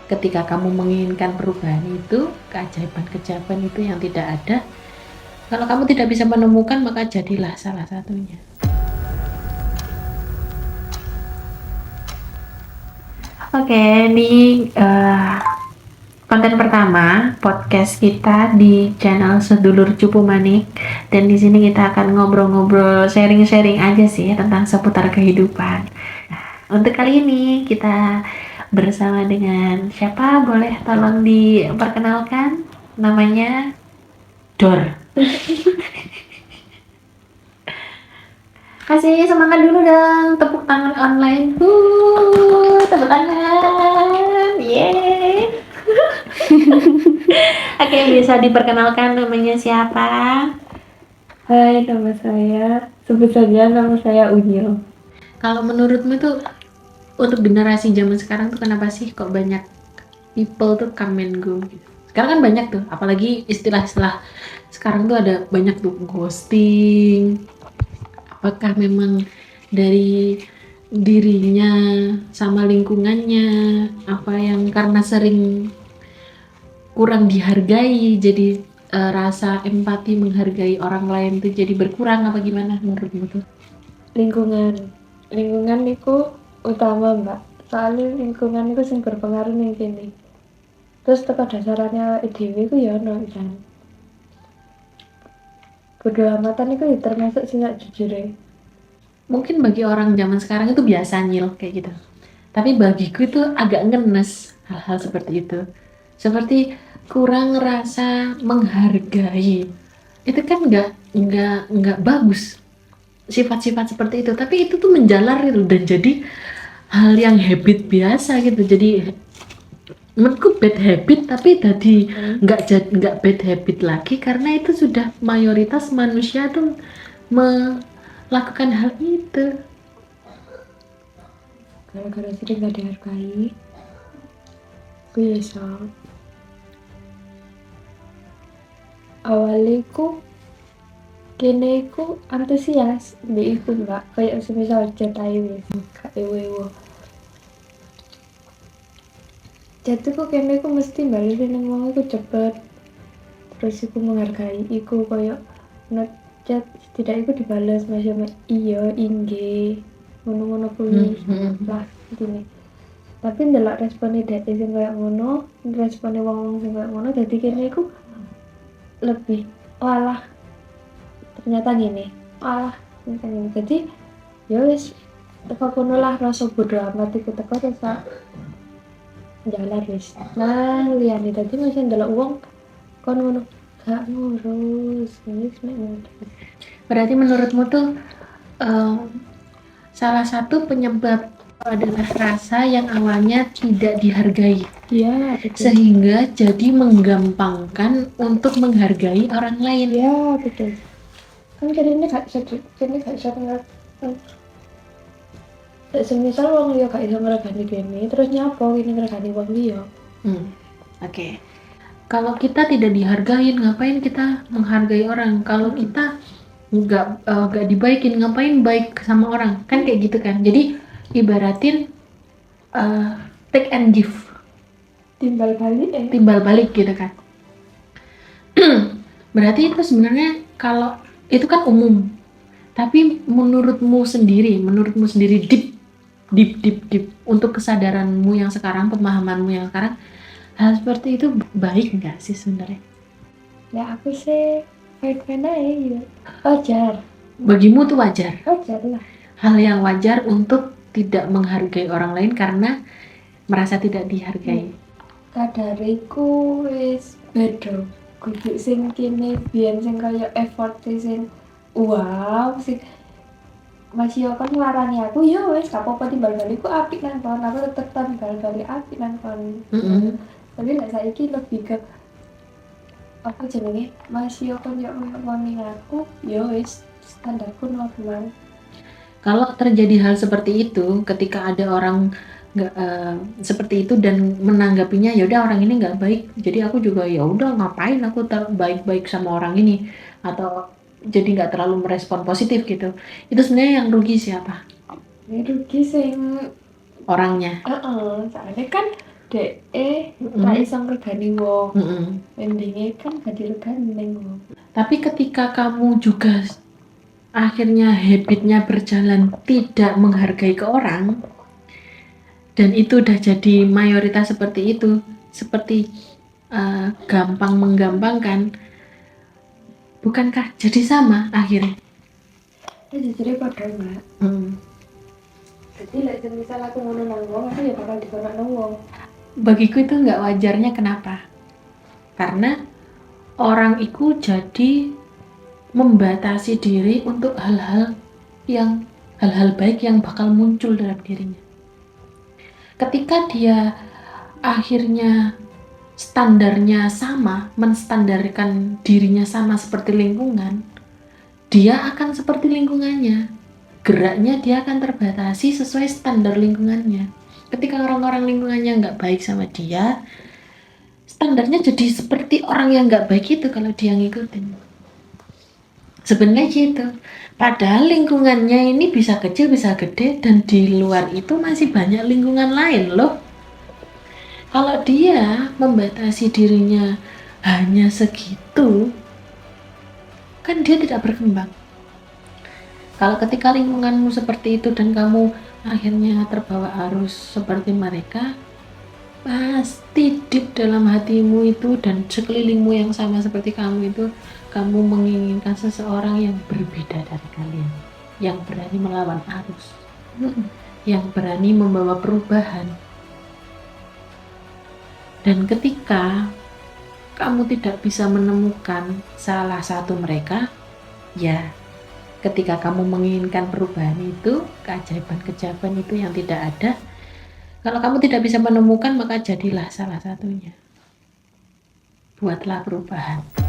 ketika kamu menginginkan perubahan itu, keajaiban-keajaiban itu yang tidak ada, kalau kamu tidak bisa menemukan, maka jadilah salah satunya. Oke, ini konten pertama podcast kita di channel Sedulur Cupu Manik, dan di sini kita akan ngobrol-ngobrol, sharing-sharing aja sih tentang seputar kehidupan. Nah, untuk kali ini kita bersama dengan siapa? Boleh tolong diperkenalkan namanya? Dor. Kasih semangat dulu dong, tepuk tangan online. Tepuk tangan. Yeay. Oke, bisa diperkenalkan namanya siapa? Hai, nama saya, sebut saja nama saya Unyil. Kalau menurutmu tuh untuk generasi zaman sekarang tuh kenapa sih kok banyak people tuh come and go gitu? Sekarang kan banyak tuh, apalagi istilah-istilah sekarang tuh ada banyak tuh ghosting. Apakah memang dari dirinya sama lingkungannya, apa yang karena sering kurang dihargai, jadi rasa empati menghargai orang lain tuh jadi berkurang apa gimana menurutmu tuh? Lingkungan itu utama, Mbak. Soalnya lingkungan itu sing berpengaruh ning kene. Terus teko dasarannya dhewe iku ya ono kan. Bodo amatan iku ya termasuk sing gak jujure. Mungkin bagi orang zaman sekarang itu biasa nyil kayak gitu. Tapi bagiku itu agak ngenes hal-hal seperti itu. Seperti kurang rasa menghargai. Itu kan nggak bagus sifat-sifat seperti itu. Tapi itu tuh menjalar itu dan jadi hal yang habit biasa gitu. Jadi menurutku bad habit tapi tadi nggak bad habit lagi karena itu sudah mayoritas manusia tuh melakukan hal itu. Gara-gara sering gak dihargai. Ku ya iso. Awalnya ku kene iku antusias mbek iku, Mbak. Kayak semisal chat ae wis. Gak ewo-ewo. Chat iku kene iku mesti balesin nang wong iku cepet. Terus iku menghargai iku koyo ngechat tidak iku dibales masih sama iya inggih ngono-ngono kuwi lah intine. Tapi ndelok respone dek sing koyo ngono, respone wong sing koyo ngono dadi kene iku lebih walah ternyata gini. Walah ternyata gini. Jadi ya wis teko kono lah rasa bodo amat iku teko rasa jalan wis. Nah, liyane dadi masih ndelok wong kon ngono gak ngurus ini sebenarnya. Berarti menurutmu tuh salah satu penyebab adalah rasa yang awalnya tidak dihargai, Ya betul. sehingga jadi menggampangkan untuk menghargai orang lain. Ya betul. Kan kene gak iso semisal wong liya gak iso ngregani kene terus nyapa kene ngregani wong liya. Oke. Kalau kita tidak dihargain, ngapain kita menghargai orang? Kalau kita nggak dibaikin, ngapain baik sama orang? Kan kayak gitu kan. Jadi ibaratin take and give, Timbal balik gitu kan. Berarti itu sebenarnya kalau itu kan umum. Tapi menurutmu sendiri deep untuk kesadaranmu yang sekarang, pemahamanmu yang sekarang, hal seperti itu baik nggak sih sebenarnya? Ya aku sih fine-fine aja gitu. Wajar Bagimu tuh wajar. lah. Hal yang wajar untuk tidak menghargai orang lain karena merasa tidak dihargai. Kadariku wis beda. Kudu sing kene biyen sing kaya effort sing wow sing masih kan nglarani aku ya wis gak apa-apa timbal baliku apik nang kon aku tetep timbal balik apik nang kon. Tapi nek saiki lebih ke apa jenenge masih kon yo ngomongin aku ya wis standarku normal. Kalau terjadi hal seperti itu, ketika ada orang nggak seperti itu dan menanggapinya ya udah orang ini nggak baik, jadi aku juga ya udah ngapain aku baik-baik sama orang ini, atau jadi nggak terlalu merespon positif gitu. Itu sebenarnya yang rugi siapa? Ya rugi sing Orangnya. soalnya kan dek Mm-mm. ra iso ngregani wong. Mm-mm. Endingnya kan gak diregani ning wong. Tapi ketika kamu juga akhirnya habitnya berjalan tidak menghargai ke orang, dan itu udah jadi mayoritas seperti itu, seperti gampang menggampangkan, bukankah jadi sama akhirnya? Jujur padha enggak. Jadi lek misal aku ngono nang wong, aku ya bakal dikono nang wong. Bagiku itu nggak wajarnya. Kenapa? Karena orang itu jadi membatasi diri untuk hal-hal baik yang bakal muncul dalam dirinya. Ketika dia akhirnya standarnya sama, menstandarkan dirinya sama seperti lingkungan, dia akan seperti lingkungannya. Geraknya dia akan terbatasi sesuai standar lingkungannya. Ketika orang-orang lingkungannya nggak baik sama dia, standarnya jadi seperti orang yang nggak baik itu kalau dia ngikutin. Sebenarnya gitu. Padahal lingkungannya ini bisa kecil, bisa gede, dan di luar itu masih banyak lingkungan lain loh. Kalau dia membatasi dirinya hanya segitu, kan dia tidak berkembang. Kalau ketika lingkunganmu seperti itu dan kamu akhirnya terbawa arus seperti mereka, pasti deep dalam hatimu itu dan sekelilingmu yang sama seperti kamu itu, kamu menginginkan seseorang yang berbeda dari kalian, yang berani melawan arus, yang berani membawa perubahan. Dan ketika kamu tidak bisa menemukan salah satu mereka, ya ketika kamu menginginkan perubahan itu, keajaiban-keajaiban itu yang tidak ada, kalau kamu tidak bisa menemukan, maka jadilah salah satunya. Buatlah perubahan.